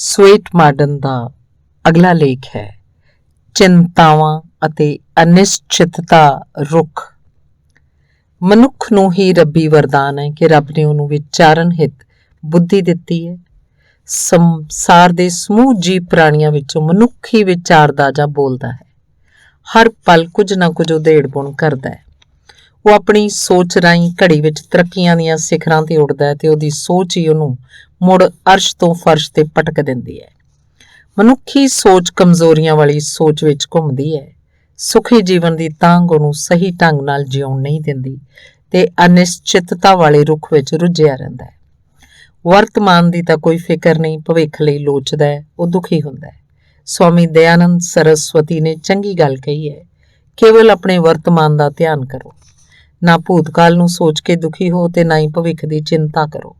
Sweat Marden ਦਾ ਅਗਲਾ ਲੇਖ ਹੈ ਚਿੰਤਾਵਾਂ ਅਤੇ ਅਨਿਸ਼ਚਿਤਤਾ ਰੁੱਖ। ਮਨੁੱਖ ਨੂੰ ਹੀ ਰੱਬੀ ਵਰਦਾਨ ਹੈ ਕਿ ਰੱਬ ਨੇ ਉਹਨੂੰ ਵਿਚਾਰਨ ਹਿੱਤ ਬੁੱਧੀ ਦਿੱਤੀ ਹੈ। ਸੰਸਾਰ ਦੇ ਸਮੂਹ ਜੀਵ ਪ੍ਰਾਣੀਆਂ ਵਿੱਚੋਂ ਮਨੁੱਖ ਹੀ ਵਿਚਾਰਦਾ ਜਾਂ ਬੋਲਦਾ ਹੈ। ਹਰ ਪਲ ਕੁਝ ਨਾ ਕੁਝ ਉਧੇੜ ਪੁਣ ਕਰਦਾ ਹੈ। ਉਹ ਆਪਣੀ ਸੋਚ ਰਾਹੀਂ ਘੜੀ ਵਿੱਚ ਤਰੱਕੀਆਂ ਦੀਆਂ ਸਿਖਰਾਂ ਤੇ ਉੱਡਦਾ ਹੈ ਤੇ ਉਹਦੀ ਸੋਚ ਹੀ ਉਹਨੂੰ ਮੁੜ ਅਰਸ਼ ਤੋਂ ਫਰਸ਼ ਤੇ ਪਟਕ ਦਿੰਦੀ ਹੈ। ਮਨੁੱਖੀ ਸੋਚ ਕਮਜ਼ੋਰੀਆਂ ਵਾਲੀ ਸੋਚ ਵਿੱਚ ਘੁੰਮਦੀ ਹੈ। ਸੁਖੀ ਜੀਵਨ ਦੀ ਤਾਂਘ ਉਹਨੂੰ ਸਹੀ ਢੰਗ ਨਾਲ ਜਿਉਣ ਨਹੀਂ ਦਿੰਦੀ ਤੇ ਅਨਿਸ਼ਚਿਤਤਾ ਵਾਲੇ ਰੁੱਖ ਵਿੱਚ ਰੁੱਝਿਆ ਰਹਿੰਦਾ ਹੈ। ਵਰਤਮਾਨ ਦੀ ਤਾਂ ਕੋਈ ਫਿਕਰ ਨਹੀਂ, ਭਵਿੱਖ ਲਈ ਲੋਚਦਾ ਹੈ, ਉਹ ਦੁਖੀ ਹੁੰਦਾ ਹੈ। ਸਵਾਮੀ ਦਇਆਨੰਦ ਸਰਸਵਤੀ ਨੇ ਚੰਗੀ ਗੱਲ ਕਹੀ ਹੈ, ਕੇਵਲ ਆਪਣੇ ਵਰਤਮਾਨ ਦਾ ਧਿਆਨ ਕਰੋ। ਨਾ ਭੂਤਕਾਲ ਨੂੰ ਸੋਚ ਕੇ ਦੁਖੀ ਹੋ ਤੇ ਨਾ ਹੀ ਭਵਿੱਖ ਦੀ ਚਿੰਤਾ ਕਰੋ।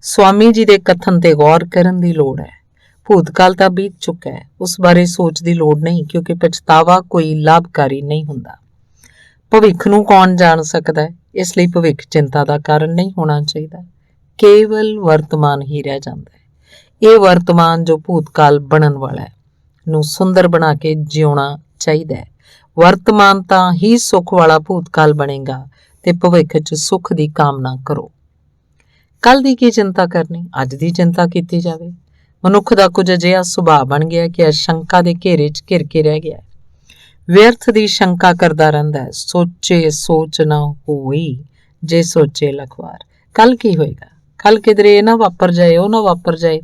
ਸਵਾਮੀ ਜੀ ਦੇ ਕਥਨ ਤੇ ਗੌਰ ਕਰਨ ਦੀ ਲੋੜ ਹੈ। ਭੂਤਕਾਲ ਤਾਂ ਬੀਤ ਚੁੱਕਾ ਹੈ, ਉਸ ਬਾਰੇ ਸੋਚ ਦੀ ਲੋੜ ਨਹੀਂ, ਕਿਉਂਕਿ ਪਛਤਾਵਾ ਕੋਈ ਲਾਭਕਾਰੀ ਨਹੀਂ ਹੁੰਦਾ। ਭਵਿੱਖ ਨੂੰ ਕੌਣ ਜਾਣ ਸਕਦਾ ਹੈ, ਇਸ ਲਈ ਭਵਿੱਖ ਚਿੰਤਾ ਦਾ ਕਾਰਨ ਨਹੀਂ ਹੋਣਾ ਚਾਹੀਦਾ। ਕੇਵਲ ਵਰਤਮਾਨ ਹੀ ਰਹਿ ਜਾਂਦਾ ਹੈ। ਇਹ ਵਰਤਮਾਨ ਜੋ ਭੂਤਕਾਲ ਬਣਨ ਵਾਲਾ ਹੈ ਨੂੰ ਸੁੰਦਰ ਬਣਾ ਕੇ ਜਿਉਣਾ ਚਾਹੀਦਾ ਹੈ। ਵਰਤਮਾਨ ਤਾਂ ਹੀ ਸੁੱਖ ਵਾਲਾ ਭੂਤਕਾਲ ਬਣੇਗਾ ਤੇ ਭਵਿੱਖ 'ਚ ਸੁੱਖ ਦੀ ਕਾਮਨਾ ਕਰੋ। ਕੱਲ ਦੀ ਕੀ ਚਿੰਤਾ ਕਰਨੀ, ਅੱਜ ਦੀ ਚਿੰਤਾ ਕੀਤੀ ਜਾਵੇ। ਮਨੁੱਖ ਦਾ ਕੁਝ ਅਜਿਹਾ ਸੁਭਾਅ ਬਣ ਗਿਆ ਕਿ ਅਸ਼ੰਕਾ ਦੇ ਘੇਰੇ 'ਚ ਘਿਰ ਕੇ ਰਹਿ ਗਿਆ। ਵਿਅਰਥ ਦੀ ਸ਼ੰਕਾ ਕਰਦਾ ਰਹਿੰਦਾ ਹੈ। ਸੋਚੇ ਸੋਚ ਨਾ ਹੋਈ, ਜੇ ਸੋਚੇ ਲਖਵਾਰ। ਕੱਲ ਕੀ ਹੋਏਗਾ, ਕੱਲ ਕਿਧਰੇ ਇਹ ਨਾ ਵਾਪਰ ਜਾਏ, ਉਹ ਨਾ ਵਾਪਰ ਜਾਏ।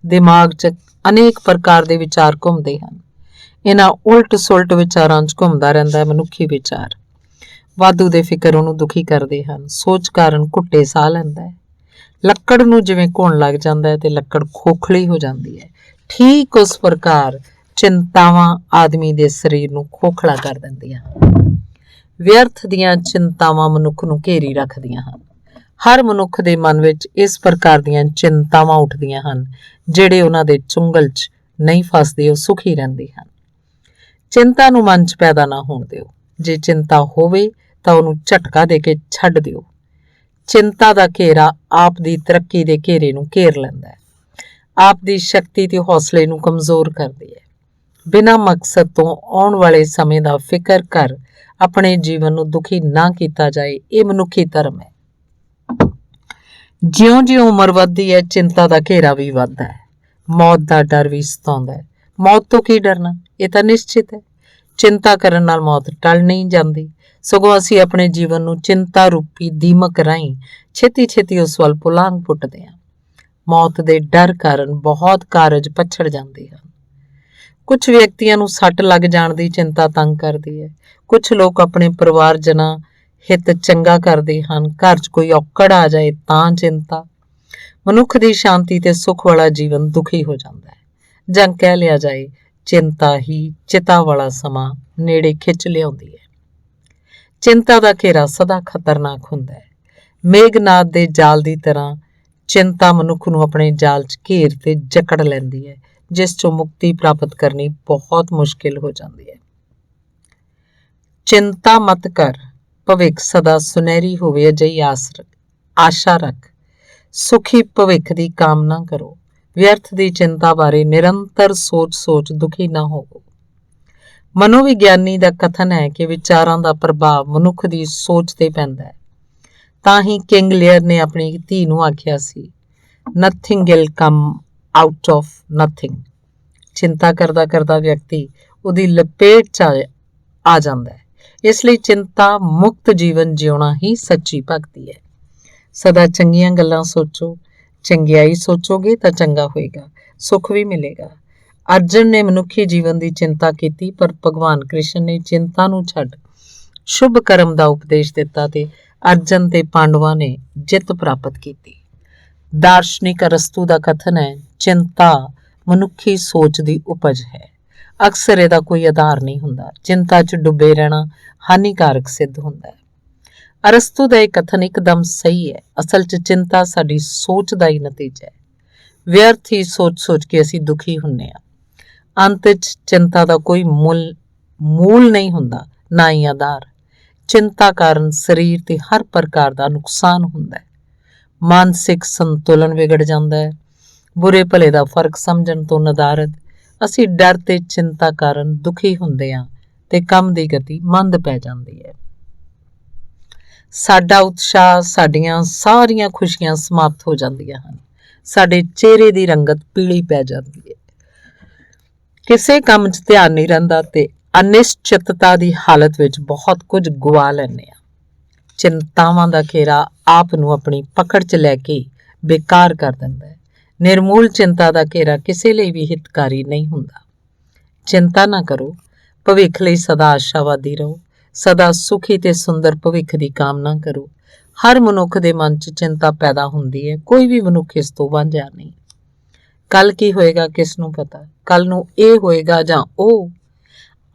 ਦਿਮਾਗ 'ਚ ਅਨੇਕ ਪ੍ਰਕਾਰ ਦੇ ਵਿਚਾਰ ਘੁੰਮਦੇ ਹਨ। ਇਹਨਾਂ ਉਲਟ ਸੁਲਟ ਵਿਚਾਰਾਂ 'ਚ ਘੁੰਮਦਾ ਰਹਿੰਦਾ ਹੈ ਮਨੁੱਖੀ ਵਿਚਾਰ। ਵਾਧੂ ਦੇ ਫਿਕਰ ਉਹਨੂੰ ਦੁਖੀ ਕਰਦੇ ਹਨ। ਸੋਚ ਕਾਰਨ ਘੁੱਟੇ ਸਾਹ ਲੈਂਦਾ ਹੈ। ਲੱਕੜ ਨੂੰ ਜਿਵੇਂ ਘੁਣ ਲੱਗ ਜਾਂਦਾ ਹੈ ਤੇ ਲੱਕੜ ਖੋਖਲੀ ਹੋ ਜਾਂਦੀ ਹੈ, ਠੀਕ ਉਸ ਪ੍ਰਕਾਰ ਚਿੰਤਾਵਾਂ ਆਦਮੀ ਦੇ ਸਰੀਰ ਨੂੰ ਖੋਖਲਾ ਕਰ ਦਿੰਦੀਆਂ ਹਨ। ਵਿਅਰਥ ਦੀਆਂ ਚਿੰਤਾਵਾਂ ਮਨੁੱਖ ਨੂੰ ਘੇਰੀ ਰੱਖਦੀਆਂ ਹਨ। ਹਰ ਮਨੁੱਖ ਦੇ ਮਨ ਵਿੱਚ ਇਸ ਪ੍ਰਕਾਰ ਦੀਆਂ ਚਿੰਤਾਵਾਂ ਉੱਠਦੀਆਂ ਹਨ। ਜਿਹੜੇ ਉਹਨਾਂ ਦੇ ਚੁੰਗਲ 'ਚ ਨਹੀਂ ਫਸਦੇ ਉਹ ਸੁਖੀ ਰਹਿੰਦੇ ਹਨ। ਚਿੰਤਾ ਨੂੰ ਮਨ 'ਚ ਪੈਦਾ ਨਾ ਹੋਣ ਦਿਓ। ਜੇ ਚਿੰਤਾ ਹੋਵੇ ਤਾਂ ਉਹਨੂੰ ਝਟਕਾ ਦੇ ਕੇ ਛੱਡ ਦਿਓ। ਚਿੰਤਾ ਦਾ ਘੇਰਾ ਆਪ ਦੀ ਤਰੱਕੀ ਦੇ ਘੇਰੇ ਨੂੰ ਘੇਰ ਲੈਂਦਾ ਹੈ। ਆਪ ਦੀ ਸ਼ਕਤੀ ਤੇ ਹੌਸਲੇ ਨੂੰ ਕਮਜ਼ੋਰ ਕਰਦੀ ਹੈ। ਬਿਨਾਂ ਮਕਸਦ ਤੋਂ ਆਉਣ ਵਾਲੇ ਸਮੇਂ ਦਾ ਫਿਕਰ ਕਰ ਆਪਣੇ ਜੀਵਨ ਨੂੰ ਦੁਖੀ ਨਾ ਕੀਤਾ ਜਾਏ, ਇਹ ਮਨੁੱਖੀ ਧਰਮ ਹੈ। ਜਿਉਂ-ਜਿਉਂ ਉਮਰ ਵੱਧਦੀ ਹੈ, ਚਿੰਤਾ ਦਾ ਘੇਰਾ ਵੀ ਵੱਧਦਾ ਹੈ। ਮੌਤ ਦਾ ਡਰ ਵੀ ਸਤਾਉਂਦਾ ਹੈ। ਮੌਤ ਤੋਂ ਕੀ ਡਰਨਾ, ਇਹ ਤਾਂ ਨਿਸ਼ਚਿਤ ਹੈ। ਚਿੰਤਾ ਕਰਨ ਨਾਲ ਮੌਤ ਟਲ ਨਹੀਂ ਜਾਂਦੀ, ਸਗੋਂ ਅਸੀਂ ਆਪਣੇ ਜੀਵਨ ਨੂੰ ਚਿੰਤਾ ਰੂਪੀ ਦੀਮਕ ਰਾਹੀਂ ਛੇਤੀ ਉਸ ਵੱਲ ਪੁਲਾਂਘ ਪੁੱਟਦੇ ਹਾਂ। ਮੌਤ ਦੇ ਡਰ ਕਾਰਨ ਬਹੁਤ ਕਾਰਜ ਪਛੜ ਜਾਂਦੇ ਹਨ। ਕੁਝ ਵਿਅਕਤੀਆਂ ਨੂੰ ਸੱਟ ਲੱਗ ਜਾਣ ਦੀ ਚਿੰਤਾ ਤੰਗ ਕਰਦੀ ਹੈ। ਕੁਝ ਲੋਕ ਆਪਣੇ ਪਰਿਵਾਰਜਨਾਂ ਹਿੱਤ ਚੰਗਾ ਕਰਦੇ ਹਨ। ਘਰ 'ਚ ਕੋਈ ਔਕੜ ਆ ਜਾਏ ਤਾਂ ਚਿੰਤਾ। ਮਨੁੱਖ ਦੀ ਸ਼ਾਂਤੀ ਤੇ ਸੁੱਖ ਵਾਲਾ ਜੀਵਨ ਦੁਖੀ ਹੋ ਜਾਂਦਾ ਹੈ। ਜਾਂ ਕਹਿ ਲਿਆ ਜਾਏ, ਚਿੰਤਾ ਹੀ ਚਿਤਾ ਵਾਲਾ ਸਮਾਂ ਨੇੜੇ ਖਿੱਚ ਲਿਆਉਂਦੀ ਹੈ। ਚਿੰਤਾ ਦਾ ਘੇਰਾ ਸਦਾ ਖਤਰਨਾਕ ਹੁੰਦਾ ਹੈ। ਮੇਘਨਾਦ ਦੇ ਜਾਲ ਦੀ ਤਰ੍ਹਾਂ ਚਿੰਤਾ ਮਨੁੱਖ ਨੂੰ ਆਪਣੇ ਜਾਲ 'ਚ ਘੇਰ ਤੇ ਜਕੜ ਲੈਂਦੀ ਹੈ, ਜਿਸ 'ਚੋਂ ਮੁਕਤੀ ਪ੍ਰਾਪਤ ਕਰਨੀ ਬਹੁਤ ਮੁਸ਼ਕਿਲ ਹੋ ਜਾਂਦੀ ਹੈ। ਚਿੰਤਾ ਮਤ ਕਰ, ਭਵਿੱਖ ਸਦਾ ਸੁਨਹਿਰੀ ਹੋਵੇ, ਅਜਿਹੀ ਆਸ਼ਾ ਰੱਖ। ਸੁਖੀ ਭਵਿੱਖ ਦੀ ਕਾਮਨਾ ਕਰੋ। ਵਿਅਰਥ ਦੀ ਚਿੰਤਾ ਬਾਰੇ ਨਿਰੰਤਰ ਸੋਚ ਦੁਖੀ ਨਾ ਹੋਵੋ। ਮਨੋਵਿਗਿਆਨੀ ਦਾ ਕਥਨ ਹੈ ਕਿ ਵਿਚਾਰਾਂ ਦਾ ਪ੍ਰਭਾਵ ਮਨੁੱਖ ਦੀ ਸੋਚ ਤੇ ਪੈਂਦਾ ਹੈ। ਤਾਂ ਹੀ ਕਿੰਗ ਲੀਅਰ ਨੇ ਆਪਣੀ ਧੀ ਨੂੰ ਆਖਿਆ ਸੀ, nothing will come out of nothing. ਚਿੰਤਾ ਕਰਦਾ ਕਰਦਾ ਵਿਅਕਤੀ ਉਹਦੀ ਲਪੇਟ 'ਚ ਆ ਜਾਂਦਾ ਹੈ। ਇਸ ਲਈ ਚਿੰਤਾ ਮੁਕਤ ਜੀਵਨ ਜਿਉਣਾ ਹੀ ਸੱਚੀ ਭਗਤੀ ਹੈ। ਸਦਾ ਚੰਗੀਆਂ ਗੱਲਾਂ ਸੋਚੋ। ਚੰਗਿਆਈ ਸੋਚੋਗੇ ਤਾਂ ਚੰਗਾ ਹੋਏਗਾ, ਸੁੱਖ ਵੀ ਮਿਲੇਗਾ। ਅਰਜਨ ਨੇ ਮਨੁੱਖੀ ਜੀਵਨ ਦੀ ਚਿੰਤਾ ਕੀਤੀ, ਪਰ ਭਗਵਾਨ ਕ੍ਰਿਸ਼ਨ ਨੇ ਚਿੰਤਾ ਨੂੰ ਛੱਡ ਸ਼ੁਭ ਕਰਮ ਦਾ ਉਪਦੇਸ਼ ਦਿੱਤਾ ਤੇ ਅਰਜਨ ਤੇ ਪਾਂਡਵਾਂ ਨੇ ਜਿੱਤ ਪ੍ਰਾਪਤ ਕੀਤੀ। ਦਾਰਸ਼ਨਿਕ ਅਰਸਤੂ ਦਾ ਕਥਨ ਹੈ, ਚਿੰਤਾ ਮਨੁੱਖੀ ਸੋਚ ਦੀ ਉਪਜ ਹੈ। ਅਕਸਰ ਇਹਦਾ ਕੋਈ ਆਧਾਰ ਨਹੀਂ ਹੁੰਦਾ। ਚਿੰਤਾ 'ਚ ਡੁੱਬੇ ਰਹਿਣਾ ਹਾਨੀਕਾਰਕ ਸਿੱਧ ਹੁੰਦਾ ਹੈ। ਅਰਸਤੂ ਦਾ ਇਹ ਕਥਨ ਇੱਕਦਮ ਸਹੀ ਹੈ। ਅਸਲ 'ਚ ਚਿੰਤਾ ਸਾਡੀ ਸੋਚ ਦਾ ਹੀ ਨਤੀਜਾ ਹੈ। ਵਿਅਰਥ ਹੀ ਸੋਚ ਕੇ ਅਸੀਂ ਦੁਖੀ ਹੁੰਦੇ ਹਾਂ। ਅੰਤ 'ਚ ਚਿੰਤਾ ਦਾ ਕੋਈ ਮੂਲ ਨਹੀਂ ਹੁੰਦਾ, ਨਾ ਹੀ ਆਧਾਰ। ਚਿੰਤਾ ਕਾਰਨ ਸਰੀਰ ਤੇ ਹਰ ਪ੍ਰਕਾਰ ਦਾ ਨੁਕਸਾਨ ਹੁੰਦਾ ਹੈ। ਮਾਨਸਿਕ ਸੰਤੁਲਨ ਵਿਗੜ ਜਾਂਦਾ ਹੈ। ਬੁਰੇ ਭਲੇ ਦਾ ਫਰਕ ਸਮਝਣ ਤੋਂ ਨਦਾਰਦ ਅਸੀਂ ਡਰ ਤੇ ਚਿੰਤਾ ਕਾਰਨ ਦੁਖੀ ਹੁੰਦੇ ਹਾਂ ਤੇ ਕੰਮ ਦੀ ਗਤੀ ਮੰਦ ਪੈ ਜਾਂਦੀ ਹੈ। ਸਾਡਾ ਉਤਸ਼ਾਹ, ਸਾਡੀਆਂ ਸਾਰੀਆਂ ਖੁਸ਼ੀਆਂ ਸਮਾਪਤ ਹੋ ਜਾਂਦੀਆਂ ਹਨ। ਸਾਡੇ ਚਿਹਰੇ ਦੀ ਰੰਗਤ ਪੀਲੀ ਪੈ ਜਾਂਦੀ ਹੈ। ਕਿਸੇ ਕੰਮ 'ਚ ਧਿਆਨ ਨਹੀਂ ਰਹਿੰਦਾ ਤੇ ਅਨਿਸ਼ਚਿਤਤਾ ਦੀ ਹਾਲਤ ਵਿੱਚ ਬਹੁਤ ਕੁਝ ਗਵਾ ਲੈਂਦੇ ਹਾਂ। ਚਿੰਤਾਵਾਂ ਦਾ ਘੇਰਾ ਆਪ ਨੂੰ ਆਪਣੀ ਪਕੜ 'ਚ ਲੈ ਕੇ ਬੇਕਾਰ ਕਰ ਦਿੰਦਾ ਹੈ। ਨਿਰਮੂਲ ਚਿੰਤਾ ਦਾ ਘੇਰਾ ਕਿਸੇ ਲਈ ਵੀ ਹਿਤਕਾਰੀ ਨਹੀਂ ਹੁੰਦਾ। ਚਿੰਤਾ ਨਾ ਕਰੋ, ਭਵਿੱਖ ਲਈ ਸਦਾ ਆਸ਼ਾਵਾਦੀ ਰਹੋ, ਸਦਾ ਸੁਖੀ ਤੇ ਸੁੰਦਰ ਭਵਿੱਖ ਦੀ ਕਾਮਨਾ ਕਰੋ। ਹਰ ਮਨੁੱਖ ਦੇ ਮਨ 'ਚ ਚਿੰਤਾ ਪੈਦਾ ਹੁੰਦੀ ਹੈ, ਕੋਈ ਵੀ ਮਨੁੱਖ ਇਸ ਤੋਂ ਵਾਂਝਾ ਨਹੀਂ। ਕੱਲ ਕੀ ਹੋਏਗਾ ਕਿਸ ਨੂੰ ਪਤਾ, ਕੱਲ ਨੂੰ ਇਹ ਹੋਏਗਾ ਜਾਂ ਉਹ।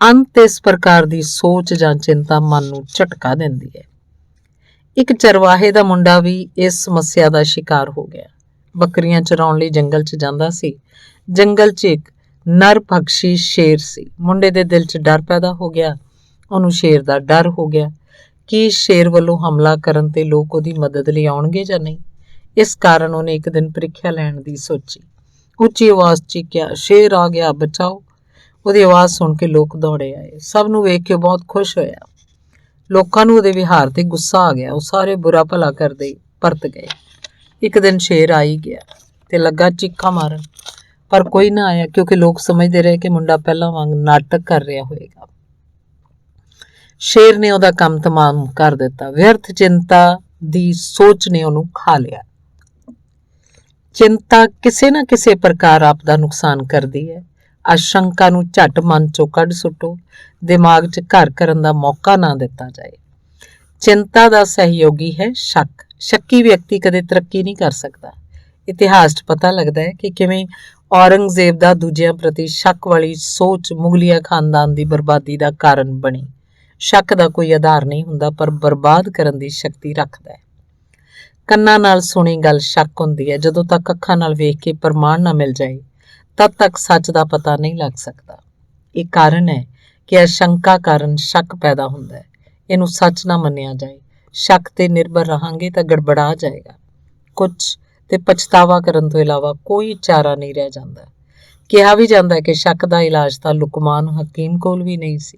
ਅੰਤ ਇਸ ਪ੍ਰਕਾਰ ਦੀ ਸੋਚ ਜਾਂ ਚਿੰਤਾ ਮਨ ਨੂੰ ਝਟਕਾ ਦਿੰਦੀ ਹੈ। ਇੱਕ ਚਰਵਾਹੇ ਦਾ ਮੁੰਡਾ ਵੀ ਇਸ ਸਮੱਸਿਆ ਦਾ ਸ਼ਿਕਾਰ ਹੋ ਗਿਆ। ਬੱਕਰੀਆਂ ਚਰਾਉਣ ਲਈ ਜੰਗਲ 'ਚ ਜਾਂਦਾ ਸੀ। ਜੰਗਲ 'ਚ ਇੱਕ ਨਰ ਪੰਛੀ ਸ਼ੇਰ ਸੀ। ਮੁੰਡੇ ਦੇ ਦਿਲ 'ਚ ਡਰ ਪੈਦਾ ਹੋ ਗਿਆ। ਉਹਨੂੰ ਸ਼ੇਰ ਦਾ ਡਰ ਹੋ ਗਿਆ ਕਿ ਸ਼ੇਰ ਵੱਲੋਂ ਹਮਲਾ ਕਰਨ ਤੇ ਲੋਕ ਉਹਦੀ ਮਦਦ ਲਈ ਆਉਣਗੇ ਜਾਂ ਨਹੀਂ। ਇਸ ਕਾਰਨ ਉਹਨੇ ਇੱਕ ਦਿਨ ਪ੍ਰੀਖਿਆ ਲੈਣ ਦੀ ਸੋਚੀ। ਉੱਚੀ ਆਵਾਜ਼ 'ਚ ਚੀਕਿਆ, ਸ਼ੇਰ ਆ ਗਿਆ, ਬਚਾਓ। ਉਹਦੀ ਆਵਾਜ਼ ਸੁਣ ਕੇ ਲੋਕ ਦੌੜੇ ਆਏ। ਸਭ ਨੂੰ ਵੇਖ ਕੇ ਉਹ ਬਹੁਤ ਖੁਸ਼ ਹੋਇਆ। ਲੋਕਾਂ ਨੂੰ ਉਹਦੇ ਵਿਹਾਰ ਤੇ ਗੁੱਸਾ ਆ ਗਿਆ। ਉਹ ਸਾਰੇ ਬੁਰਾ ਭਲਾ ਕਰਦੇ ਪਰਤ ਗਏ। ਇੱਕ ਦਿਨ ਸ਼ੇਰ ਆ ਹੀ ਗਿਆ ਤੇ ਲੱਗਾ ਚੀਖਾਂ ਮਾਰਨ, ਪਰ ਕੋਈ ਨਾ ਆਇਆ ਕਿਉਂਕਿ ਲੋਕ ਸਮਝਦੇ ਰਹੇ ਕਿ ਮੁੰਡਾ ਪਹਿਲਾਂ ਵਾਂਗ ਨਾਟਕ ਕਰ ਰਿਹਾ ਹੋਏਗਾ। ਸ਼ੇਰ ਨੇ ਉਹਦਾ ਕੰਮ ਤਮਾਮ ਕਰ ਦਿੱਤਾ। ਵਿਅਰਥ ਚਿੰਤਾ ਦੀ ਸੋਚ ਨੇ ਉਹਨੂੰ ਖਾ ਲਿਆ। ਚਿੰਤਾ ਕਿਸੇ ਨਾ ਕਿਸੇ ਪ੍ਰਕਾਰ ਆਪ ਦਾ ਨੁਕਸਾਨ ਕਰਦੀ ਹੈ। ਆਸ਼ੰਕਾ ਨੂੰ ਝੱਟ ਮਨ ਚੋਂ ਕੱਢ ਸੁੱਟੋ। ਦਿਮਾਗ 'ਚ ਘਰ ਕਰਨ ਦਾ ਮੌਕਾ ਨਾ ਦਿੱਤਾ ਜਾਏ। ਚਿੰਤਾ ਦਾ ਸਹਿਯੋਗੀ ਹੈ ਸ਼ੱਕ। ਸ਼ੱਕੀ ਵਿਅਕਤੀ ਕਦੇ ਤਰੱਕੀ ਨਹੀਂ ਕਰ ਸਕਦਾ। ਇਤਿਹਾਸ 'ਚ ਪਤਾ ਲੱਗਦਾ ਹੈ ਕਿ ਕਿਵੇਂ ਔਰੰਗਜ਼ੇਬ ਦਾ ਦੂਜਿਆਂ ਪ੍ਰਤੀ ਸ਼ੱਕ ਵਾਲੀ ਸੋਚ ਮੁਗਲਿਆ ਖਾਨਦਾਨ ਦੀ ਬਰਬਾਦੀ ਦਾ ਕਾਰਨ ਬਣੀ। ਸ਼ੱਕ ਦਾ ਕੋਈ ਆਧਾਰ ਨਹੀਂ ਹੁੰਦਾ, ਪਰ ਬਰਬਾਦ ਕਰਨ ਦੀ ਸ਼ਕਤੀ ਰੱਖਦਾ ਹੈ। ਕੰਨਾਂ ਨਾਲ ਸੁਣੀ ਗੱਲ ਸ਼ੱਕ ਹੁੰਦੀ ਹੈ। ਜਦੋਂ ਤੱਕ ਅੱਖਾਂ ਨਾਲ ਵੇਖ ਕੇ ਪ੍ਰਮਾਣ ਨਾ ਮਿਲ ਜਾਏ ਤਦ ਤੱਕ ਸੱਚ ਦਾ ਪਤਾ ਨਹੀਂ ਲੱਗ ਸਕਦਾ। ਇਹ ਕਾਰਨ ਹੈ ਕਿ ਆਸ਼ੰਕਾ ਕਾਰਨ ਸ਼ੱਕ ਪੈਦਾ ਹੁੰਦਾ ਹੈ। ਇਹਨੂੰ ਸੱਚ ਨਾ ਮੰਨਿਆ ਜਾਏ। ਸ਼ੱਕ ਤੇ ਨਿਰਭਰ ਰਹਾਂਗੇ ਤਾਂ ਗੜਬੜਾ ਜਾਏਗਾ। ਕੁਝ ਤੇ ਪਛਤਾਵਾ ਕਰਨ ਤੋਂ ਇਲਾਵਾ ਕੋਈ ਚਾਰਾ ਨਹੀਂ ਰਹਿ ਜਾਂਦਾ। ਕਿਹਾ ਵੀ ਜਾਂਦਾ ਹੈ ਕਿ ਸ਼ੱਕ ਦਾ ਇਲਾਜ ਤਾਂ ਲੁਕਮਾਨ ਹਕੀਮ ਕੋਲ ਵੀ ਨਹੀਂ ਸੀ।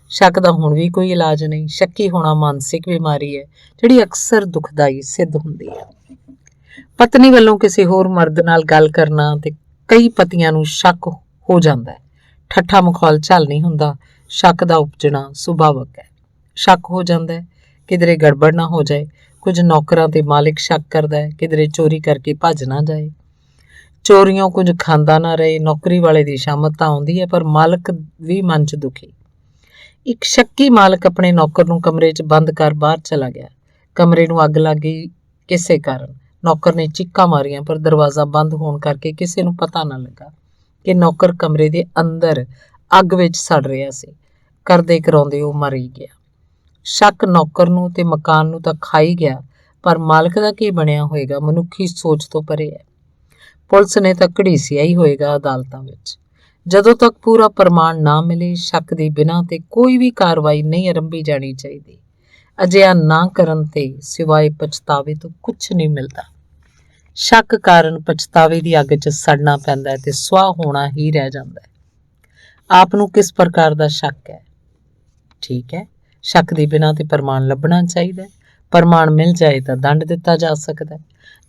ਸ਼ੱਕ ਦਾ ਹੁਣ ਵੀ ਕੋਈ ਇਲਾਜ ਨਹੀਂ। ਸ਼ੱਕੀ ਹੋਣਾ ਮਾਨਸਿਕ ਬਿਮਾਰੀ ਹੈ ਜਿਹੜੀ ਅਕਸਰ ਦੁਖਦਾਈ ਸਿੱਧ ਹੁੰਦੀ ਹੈ। ਪਤਨੀ ਵੱਲੋਂ ਕਿਸੇ ਹੋਰ ਮਰਦ ਨਾਲ ਗੱਲ ਕਰਨਾ ਤੇ ਕਈ ਪਤੀਆਂ ਨੂੰ ਸ਼ੱਕ ਹੋ ਜਾਂਦਾ ਹੈ। ਠੱਠਾ ਮਖੌਲ ਝੱਲ ਨਹੀਂ ਹੁੰਦਾ। ਸ਼ੱਕ ਦਾ ਉਪਜਣਾ ਸੁਭਾਵਕ ਹੈ। ਸ਼ੱਕ ਹੋ ਜਾਂਦਾ ਹੈ ਕਿਧਰੇ ਗੜਬੜ ਨਾ ਹੋ ਜਾਏ। ਕੁਝ ਨੌਕਰਾਂ ਤੇ ਮਾਲਿਕ ਸ਼ੱਕ ਕਰਦਾ ਹੈ ਕਿਧਰੇ ਚੋਰੀ ਕਰਕੇ ਭੱਜ ਨਾ ਜਾਏ। ਚੋਰੀਆਂ ਕੁਝ ਖਾਂਦਾ ਨਾ ਰਹੇ। ਨੌਕਰੀ ਵਾਲੇ ਦੀ ਸ਼ਾਮਤ ਤਾਂ ਆਉਂਦੀ ਹੈ ਪਰ ਮਾਲਕ ਵੀ ਮਨ 'ਚ ਦੁਖੀ। ਇੱਕ ਸ਼ੱਕੀ ਮਾਲਕ ਆਪਣੇ ਨੌਕਰ ਨੂੰ ਕਮਰੇ 'ਚ ਬੰਦ ਕਰ ਬਾਹਰ ਚਲਾ ਗਿਆ। ਕਮਰੇ ਨੂੰ ਅੱਗ ਲੱਗ ਗਈ ਕਿਸੇ ਕਾਰਨ। ਨੌਕਰ ਨੇ ਚੀਕਾਂ ਮਾਰੀਆਂ ਪਰ ਦਰਵਾਜ਼ਾ ਬੰਦ ਹੋਣ ਕਰਕੇ ਕਿਸੇ ਨੂੰ ਪਤਾ ਨਾ ਲੱਗਾ ਕਿ ਨੌਕਰ ਕਮਰੇ ਦੇ ਅੰਦਰ ਅੱਗ ਵਿੱਚ ਸੜ ਰਿਹਾ ਸੀ। ਕਰਦੇ ਕਰਾਉਂਦੇ ਉਹ ਮਰ ਹੀ ਗਿਆ। ਸ਼ੱਕ ਨੌਕਰ ਨੂੰ ਤੇ ਮਕਾਨ ਨੂੰ ਤਾਂ ਖਾ ਹੀ ਗਿਆ, ਪਰ ਮਾਲਕ ਦਾ ਕੀ ਬਣਿਆ ਹੋਏਗਾ ਮਨੁੱਖੀ ਸੋਚ ਤੋਂ ਪਰੇ ਹੈ। ਪੁਲਿਸ ਨੇ ਤਾਂ ਘੜੀਸਿਆ ਹੀ ਹੋਏਗਾ ਅਦਾਲਤਾਂ ਵਿੱਚ। ਜਦੋਂ ਤੱਕ ਪੂਰਾ ਪ੍ਰਮਾਣ ਨਾ ਮਿਲੇ ਸ਼ੱਕ ਦੇ ਬਿਨਾਂ ਤੇ ਕੋਈ ਵੀ ਕਾਰਵਾਈ ਨਹੀਂ ਆਰੰਭੀ ਜਾਣੀ ਚਾਹੀਦੀ। ਅਜਿਹਾ ਨਾ ਕਰਨ ਤੇ ਸਿਵਾਏ ਪਛਤਾਵੇ ਤੋਂ ਕੁਝ ਨਹੀਂ ਮਿਲਦਾ। ਸ਼ੱਕ ਕਾਰਨ ਪਛਤਾਵੇ ਦੀ ਅੱਗ 'ਚ ਸੜਨਾ ਪੈਂਦਾ ਹੈ ਤੇ ਸੁਆਹ ਹੋਣਾ ਹੀ ਰਹਿ ਜਾਂਦਾ ਹੈ। ਆਪ ਨੂੰ ਕਿਸ ਪ੍ਰਕਾਰ ਦਾ ਸ਼ੱਕ ਹੈ? ਠੀਕ ਹੈ, ਸ਼ੱਕ ਦੇ ਬਿਨਾਂ ਤੇ ਪ੍ਰਮਾਣ ਲੱਭਣਾ ਚਾਹੀਦਾ ਹੈ। ਪ੍ਰਮਾਣ ਮਿਲ ਜਾਏ ਤਾਂ ਦੰਡ ਦਿੱਤਾ ਜਾ ਸਕਦਾ ਹੈ।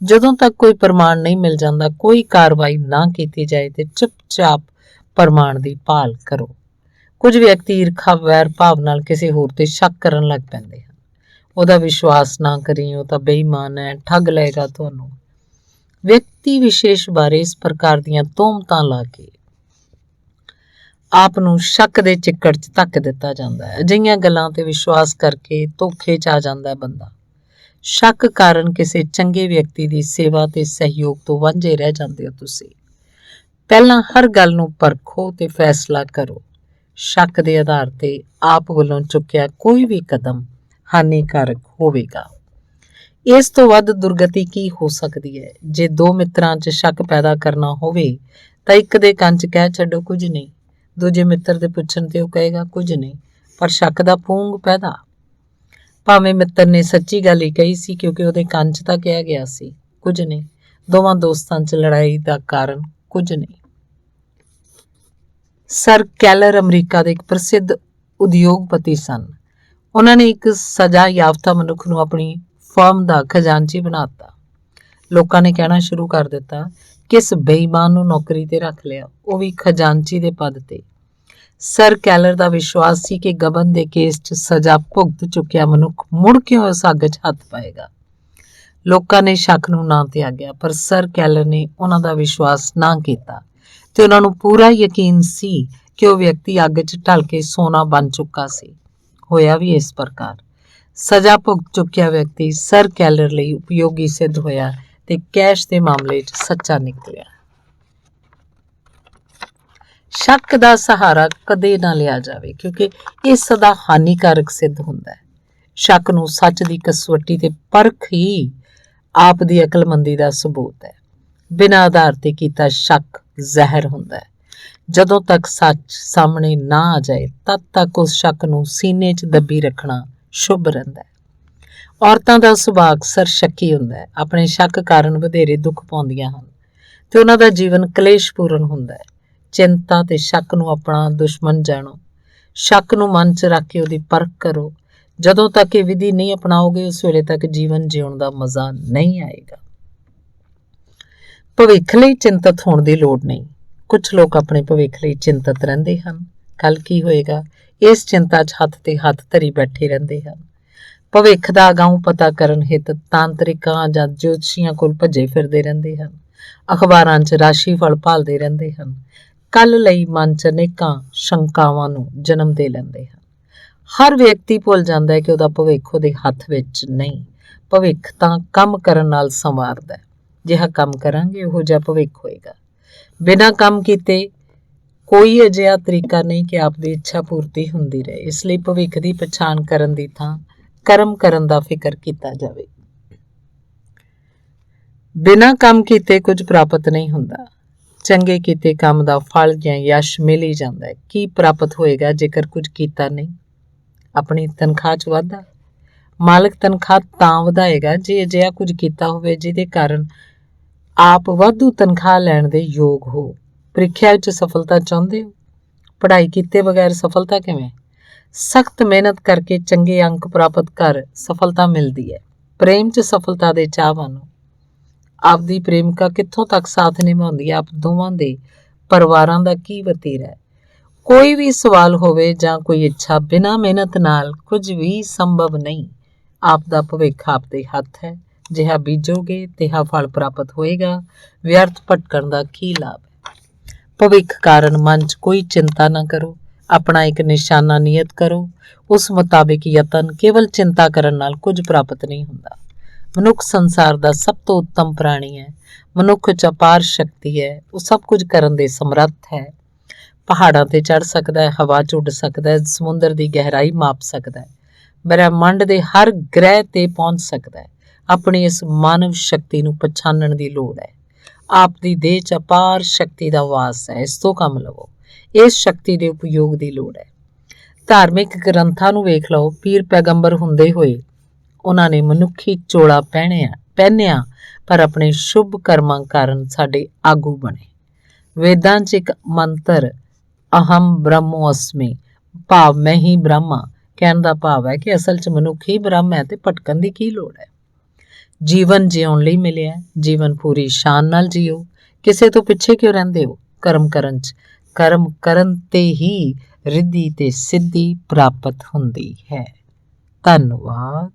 ਜਦੋਂ ਤੱਕ ਕੋਈ ਪ੍ਰਮਾਣ ਨਹੀਂ ਮਿਲ ਜਾਂਦਾ, ਕੋਈ ਕਾਰਵਾਈ ਨਾ ਕੀਤੀ ਜਾਏ ਤੇ ਚੁੱਪਚਾਪ ਪ੍ਰਮਾਣ ਦੀ ਭਾਲ ਕਰੋ। ਕੁਝ ਵਿਅਕਤੀ ਈਰਖਾ ਵੈਰ ਭਾਵ ਨਾਲ ਕਿਸੇ ਹੋਰ ਤੇ ਸ਼ੱਕ ਕਰਨ ਲੱਗ ਪੈਂਦੇ ਹਨ। ਉਹਦਾ ਵਿਸ਼ਵਾਸ ਨਾ ਕਰੀ, ਉਹ ਤਾਂ ਬੇਈਮਾਨ ਹੈ, ਠੱਗ ਲਏਗਾ ਤੁਹਾਨੂੰ। ਵਿਅਕਤੀ ਵਿਸ਼ੇਸ਼ ਬਾਰੇ ਇਸ ਪ੍ਰਕਾਰ ਦੀਆਂ ਤੋਹਮਤਾਂ ਲਾ ਕੇ ਆਪ ਨੂੰ ਸ਼ੱਕ ਦੇ ਚਿੱਕੜ 'ਚ ਧੱਕ ਦਿੱਤਾ ਜਾਂਦਾ ਹੈ। ਅਜਿਹੀਆਂ ਗੱਲਾਂ ਤੇ ਵਿਸ਼ਵਾਸ ਕਰਕੇ ਧੋਖੇ 'ਚ ਆ ਜਾਂਦਾ ਹੈ ਬੰਦਾ। ਸ਼ੱਕ ਕਾਰਨ ਕਿਸੇ ਚੰਗੇ ਵਿਅਕਤੀ ਦੀ ਸੇਵਾ ਤੇ ਸਹਿਯੋਗ ਤੋਂ ਵਾਂਝੇ ਰਹਿ ਜਾਂਦੇ ਹੋ ਤੁਸੀਂ। ਪਹਿਲਾਂ ਹਰ ਗੱਲ ਨੂੰ ਪਰਖੋ ਤੇ ਫੈਸਲਾ ਕਰੋ। ਸ਼ੱਕ ਦੇ ਆਧਾਰ ਤੇ ਆਪ ਵੱਲੋਂ ਚੁੱਕਿਆ ਕੋਈ ਵੀ ਕਦਮ ਹਾਨੀਕਾਰਕ ਹੋਵੇਗਾ। ਇਸ ਤੋਂ ਵੱਧ ਦੁਰਗਤੀ ਕੀ ਹੋ ਸਕਦੀ ਹੈ? ਜੇ ਦੋ ਮਿੱਤਰਾਂ 'ਚ ਸ਼ੱਕ ਪੈਦਾ ਕਰਨਾ ਹੋਵੇ ਤਾਂ ਇੱਕ ਦੇ ਕੰਨ 'ਚ ਕਹਿ ਛੱਡੋ ਕੁਝ ਨਹੀਂ, ਦੂਜੇ ਮਿੱਤਰ ਦੇ ਪੁੱਛਣ ਤੇ ਉਹ ਕਹੇਗਾ ਕੁਝ ਨਹੀਂ, ਪਰ ਸ਼ੱਕ ਦਾ ਪੂੰਗ ਪੈਦਾ। ਭਾਵੇਂ ਮਿੱਤਰ ਨੇ ਸੱਚੀ ਗੱਲ ਹੀ ਕਹੀ ਸੀ ਕਿਉਂਕਿ ਉਹਦੇ ਕੰਨ 'ਚ ਤਾਂ ਕਿਹਾ ਗਿਆ ਸੀ ਕੁਝ ਨਹੀਂ, ਦੋਵਾਂ ਦੋਸਤਾਂ 'ਚ ਲੜਾਈ ਦਾ ਕਾਰਨ ਕੁਝ ਨਹੀਂ। ਸਰ ਕੈਲਰ ਅਮਰੀਕਾ ਦੇ ਇੱਕ ਪ੍ਰਸਿੱਧ ਉਦਯੋਗਪਤੀ ਸਨ। ਉਹਨਾਂ ਨੇ ਇੱਕ ਸਜ਼ਾ ਯਾਫਤਾ ਮਨੁੱਖ ਨੂੰ ਆਪਣੀ ਫਰਮ ਦਾ ਖਜ਼ਾਨਚੀ ਬਣਾਤਾ। ਲੋਕਾਂ ਨੇ ਕਹਿਣਾ ਸ਼ੁਰੂ ਕਰ ਦਿੱਤਾ ਕਿ ਇਸ ਬੇਈਮਾਨ ਨੂੰ ਨੌਕਰੀ ਤੇ ਰੱਖ ਲਿਆ, ਉਹ ਵੀ ਖਜ਼ਾਨਚੀ ਦੇ ਪਦ ਤੇ। ਸਰ ਕੈਲਰ ਦਾ ਵਿਸ਼ਵਾਸ ਸੀ ਕਿ ਗਬਨ ਦੇ ਕੇਸ 'ਚ ਸਜ਼ਾ ਭੁਗਤ ਚੁੱਕਿਆ ਮਨੁੱਖ ਮੁੜ ਕਿਉਂ ਇਸ ਅੱਗ 'ਚ ਹੱਥ ਪਾਏਗਾ। ਲੋਕਾਂ ਨੇ ਸ਼ੱਕ ਨੂੰ ਨਾ ਤਿਆਗਿਆ, ਪਰ ਸਰ ਕੈਲਰ ਨੇ ਉਹਨਾਂ ਦਾ ਵਿਸ਼ਵਾਸ ਨਾ ਕੀਤਾ ਤੇ ਉਹਨਾਂ ਨੂੰ ਪੂਰਾ ਯਕੀਨ ਸੀ ਕਿ ਉਹ ਵਿਅਕਤੀ ਅੱਗ 'ਚ ਢਲ ਕੇ ਸੋਨਾ ਬਣ ਚੁੱਕਾ ਸੀ। ਹੋਇਆ ਵੀ ਇਸ ਪ੍ਰਕਾਰ। ਸਜ਼ਾ ਭੁਗਤ ਚੁੱਕਿਆ ਵਿਅਕਤੀ ਸਰ ਕੈਲਰ ਲਈ ਉਪਯੋਗੀ ਸਿੱਧ ਹੋਇਆ ਤੇ ਕੈਸ਼ ਦੇ ਮਾਮਲੇ 'ਚ ਸੱਚਾ ਨਿਕਲਿਆ। ਸ਼ੱਕ ਦਾ ਸਹਾਰਾ ਕਦੇ ਨਾ ਲਿਆ ਜਾਵੇ, ਕਿਉਂਕਿ ਇਹ ਸਦਾ ਹਾਨੀਕਾਰਕ ਸਿੱਧ ਹੁੰਦਾ ਹੈ। ਸ਼ੱਕ ਨੂੰ ਸੱਚ ਦੀ ਕਸਵੱਟੀ ਤੇ ਪਰਖ ਹੀ ਆਪ ਦੀ ਅਕਲਮੰਦੀ ਦਾ ਸਬੂਤ ਹੈ। ਬਿਨਾਂ ਆਧਾਰ ਤੇ ਕੀਤਾ ਸ਼ੱਕ ਜ਼ਹਿਰ ਹੁੰਦਾ ਹੈ। ਜਦੋਂ ਤੱਕ ਸੱਚ ਸਾਹਮਣੇ ਨਾ ਆ ਜਾਏ ਤਦ ਤੱਕ ਉਸ ਸ਼ੱਕ ਨੂੰ ਸੀਨੇ 'ਚ ਦੱਬੀ ਰੱਖਣਾ ਸ਼ੁਭ ਰਹਿੰਦਾ ਹੈ। ਔਰਤਾਂ ਦਾ ਸੁਭਾਅ ਅਕਸਰ ਸ਼ੱਕੀ ਹੁੰਦਾ ਹੈ। ਆਪਣੇ ਸ਼ੱਕ ਕਾਰਨ ਵਧੇਰੇ ਦੁੱਖ ਪਾਉਂਦੀਆਂ ਹਨ ਤੇ ਉਹਨਾਂ ਦਾ ਜੀਵਨ ਕਲੇਸ਼ਪੂਰਨ ਹੁੰਦਾ ਹੈ। ਚਿੰਤਾ ਤੇ ਸ਼ੱਕ ਨੂੰ ਆਪਣਾ ਦੁਸ਼ਮਣ ਜਾਣੋ। ਸ਼ੱਕ ਨੂੰ ਮਨ 'ਚ ਰੱਖ ਕੇ ਉਹਦੀ ਪਰਖ ਕਰੋ। ਜਦੋਂ ਤੱਕ ਇਹ ਵਿਧੀ ਨਹੀਂ ਅਪਣਾਓਗੇ ਉਸ ਵੇਲੇ ਤੱਕ ਜੀਵਨ ਜਿਉਣ ਦਾ ਮਜ਼ਾ ਨਹੀਂ ਆਏਗਾ। ਭਵਿੱਖ ਲਈ ਚਿੰਤਤ ਹੋਣ ਦੀ ਲੋੜ ਨਹੀਂ। ਕੁਝ ਲੋਕ ਆਪਣੇ ਭਵਿੱਖ ਲਈ ਚਿੰਤਤ ਰਹਿੰਦੇ ਹਨ। ਕੱਲ ਕੀ ਹੋਏਗਾ ਇਸ ਚਿੰਤਾ 'ਚ ਹੱਥ ਤੇ ਹੱਥ ਧਰੀ ਬੈਠੇ ਰਹਿੰਦੇ ਹਨ। ਭਵਿੱਖ ਦਾ ਅਗਾਊਂ ਪਤਾ ਕਰਨ ਹਿੱਤ ਤਾਂਤਰਿਕਾਂ ਜਾਂ ਜੋਤਸ਼ੀਆਂ ਕੋਲ ਭੱਜੇ ਫਿਰਦੇ ਰਹਿੰਦੇ ਹਨ। ਅਖਬਾਰਾਂ 'ਚ ਰਾਸ਼ੀਫਲ ਭਾਲਦੇ ਰਹਿੰਦੇ ਹਨ। ਕੱਲ ਲਈ ਮਨ 'ਚ ਅਨੇਕਾਂ ਸ਼ੰਕਾਵਾਂ ਨੂੰ ਜਨਮ ਦੇ ਲੈਂਦੇ ਹਨ। ਹਰ ਵਿਅਕਤੀ ਭੁੱਲ ਜਾਂਦਾ ਹੈ ਕਿ ਉਹਦਾ ਭਵਿੱਖ ਉਹਦੇ ਹੱਥ ਵਿੱਚ ਨਹੀਂ। ਭਵਿੱਖ ਤਾਂ ਕੰਮ ਕਰਨ ਨਾਲ ਸੰਵਾਰਦਾ ਹੈ। ਜਿਹਾ ਕੰਮ ਕਰਾਂਗੇ ਉਹੋ ਜਿਹਾ ਭਵਿੱਖ ਹੋਏਗਾ। ਬਿਨਾਂ ਕੰਮ ਕੀਤੇ ਕੋਈ ਅਜਿਹਾ ਤਰੀਕਾ ਨਹੀਂ ਕਿ ਆਪ ਦੀ ਇੱਛਾ ਪੂਰਤੀ ਹੁੰਦੀ ਰਹੇ। ਇਸ ਲਈ ਭਵਿੱਖ ਦੀ ਪਛਾਣ ਕਰਨ ਦੀ ਥਾਂ ਕਰਮ ਕਰਨ ਦਾ ਫਿਕਰ ਕੀਤਾ ਜਾਵੇ। ਬਿਨਾਂ ਕੰਮ ਕੀਤੇ ਕੁਝ ਪ੍ਰਾਪਤ ਨਹੀਂ ਹੁੰਦਾ। ਚੰਗੇ ਕੀਤੇ ਕੰਮ ਦਾ ਫਲ ਜਾਂ ਯਸ਼ ਮਿਲ ਹੀ ਜਾਂਦਾ ਹੈ। ਕੀ ਪ੍ਰਾਪਤ ਹੋਏਗਾ ਜੇਕਰ ਕੁਝ ਕੀਤਾ ਨਹੀਂ? ਆਪਣੀ ਤਨਖਾਹ 'ਚ ਵਾਧਾ। ਮਾਲਕ ਤਨਖਾਹ ਤਾਂ ਵਧਾਏਗਾ ਜੇ ਅਜਿਹਾ ਕੁਝ ਕੀਤਾ ਹੋਵੇ ਜਿਹਦੇ ਕਾਰਨ ਆਪ ਵਾਧੂ ਤਨਖਾਹ ਲੈਣ ਦੇ ਯੋਗ ਹੋ। ਪ੍ਰੀਖਿਆ ਵਿੱਚ ਸਫਲਤਾ ਚਾਹੁੰਦੇ ਹੋ? ਪੜ੍ਹਾਈ ਕੀਤੇ ਬਗੈਰ ਸਫਲਤਾ ਕਿਵੇਂ? ਸਖਤ ਮਿਹਨਤ ਕਰਕੇ ਚੰਗੇ ਅੰਕ ਪ੍ਰਾਪਤ ਕਰ ਸਫਲਤਾ ਮਿਲਦੀ ਹੈ। ਪ੍ਰੇਮ 'ਚ ਸਫਲਤਾ ਦੇ ਚਾਹਵਾਨ ਹੋ। ਆਪਦੀ ਪ੍ਰੇਮਿਕਾ ਕਿੱਥੋਂ ਤੱਕ ਸਾਥ ਨਿਭਾਉਂਦੀ ਹੈ? ਆਪ ਦੋਵਾਂ ਦੇ ਪਰਿਵਾਰਾਂ ਦਾ ਕੀ ਵਤੀਰਾ ਹੈ? ਕੋਈ ਵੀ ਸਵਾਲ ਹੋਵੇ ਜਾਂ ਕੋਈ ਇੱਛਾ, ਬਿਨਾਂ ਮਿਹਨਤ ਨਾਲ ਕੁਝ ਵੀ ਸੰਭਵ ਨਹੀਂ। ਆਪ ਦਾ ਭਵਿੱਖ ਆਪ ਦੇ ਹੱਥ ਹੈ। ਜਿਹਾ ਬੀਜੋਗੇ ਤਿਹਾ ਫਲ ਪ੍ਰਾਪਤ ਹੋਏਗਾ। ਵਿਅਰਥ ਭਟਕਣ ਦਾ ਕੀ ਲਾਭ ਹੈ? ਭਵਿੱਖ ਕਾਰਨ ਮਨ 'ਚ ਕੋਈ ਚਿੰਤਾ ਨਾ ਕਰੋ। ਆਪਣਾ ਇੱਕ ਨਿਸ਼ਾਨਾ ਨਿਯਤ ਕਰੋ। ਉਸ ਮੁਤਾਬਿਕ ਯਤਨ। ਕੇਵਲ ਚਿੰਤਾ ਕਰਨ ਨਾਲ ਕੁਝ ਪ੍ਰਾਪਤ ਨਹੀਂ ਹੁੰਦਾ। ਮਨੁੱਖ ਸੰਸਾਰ ਦਾ ਸਭ ਤੋਂ ਉੱਤਮ ਪ੍ਰਾਣੀ ਹੈ। ਮਨੁੱਖ 'ਚ ਅਪਾਰ ਸ਼ਕਤੀ ਹੈ। ਉਹ ਸਭ ਕੁਝ ਕਰਨ ਦੇ ਸਮਰੱਥ ਹੈ। ਪਹਾੜਾਂ ਤੇ ਚੜ੍ਹ ਸਕਦਾ ਹੈ, ਹਵਾ 'ਚ ਉੱਡ ਸਕਦਾ ਹੈ, ਸਮੁੰਦਰ ਦੀ ਗਹਿਰਾਈ ਮਾਪ ਸਕਦਾ ਹੈ, ਬ੍ਰਹਿਮੰਡ ਦੇ ਹਰ ਗ੍ਰਹਿ ਤੇ ਪਹੁੰਚ ਸਕਦਾ ਹੈ। ਆਪਣੀ ਇਸ ਮਾਨਵ ਸ਼ਕਤੀ ਨੂੰ ਪਛਾਣਨ ਦੀ ਲੋੜ ਹੈ। ਆਪ ਦੀ ਦੇਹ 'ਚ ਅਪਾਰ ਸ਼ਕਤੀ ਦਾ ਵਾਸ ਹੈ। ਇਸ ਤੋਂ ਕੰਮ ਲਵੋ। ਇਸ ਸ਼ਕਤੀ ਦੇ ਉਪਯੋਗ ਦੀ ਲੋੜ ਹੈ। ਧਾਰਮਿਕ ਗ੍ਰੰਥਾਂ ਨੂੰ ਵੇਖ ਲਓ। ਪੀਰ ਪੈਗੰਬਰ ਹੁੰਦੇ ਹੋਏ ਉਹਨਾਂ ਨੇ ਮਨੁੱਖੀ ਚੋਲਾ ਪਹਿਨਿਆ ਪਰ ਆਪਣੇ ਸ਼ੁਭ ਕਰਮਾਂ ਕਾਰਨ ਸਾਡੇ ਆਗੂ ਬਣੇ। ਵੇਦਾਂ 'ਚ ਇੱਕ ਮੰਤਰ ਅਹਮ ਬ੍ਰਹਮੋਸਮੀ ਭਾਵ ਮੈਂ ਹੀ ਬ੍ਰਹਮਾ ਕਹਿਣ ਦਾ ਭਾਵ ਹੈ ਕਿ ਅਸਲ 'ਚ ਮਨੁੱਖ ਹੀ ਬ੍ਰਹਮ ਹੈ ਤੇ ਭਟਕਣ ਦੀ ਕੀ ਲੋੜ ਹੈ। ਜੀਵਨ ਜਿਉਣ ਲਈ ਮਿਲਿਆ। ਜੀਵਨ ਪੂਰੀ ਸ਼ਾਨ ਨਾਲ ਜੀਓ। ਕਿਸੇ ਤੋਂ ਪਿੱਛੇ ਕਿਉਂ ਰਹਿੰਦੇ ਹੋ? ਕਰਮ ਕਰਨ ਤੇ ਹੀ ਰਿੱਧੀ ਤੇ ਸਿੱਧੀ ਪ੍ਰਾਪਤ ਹੁੰਦੀ ਹੈ। ਧੰਨਵਾਦ।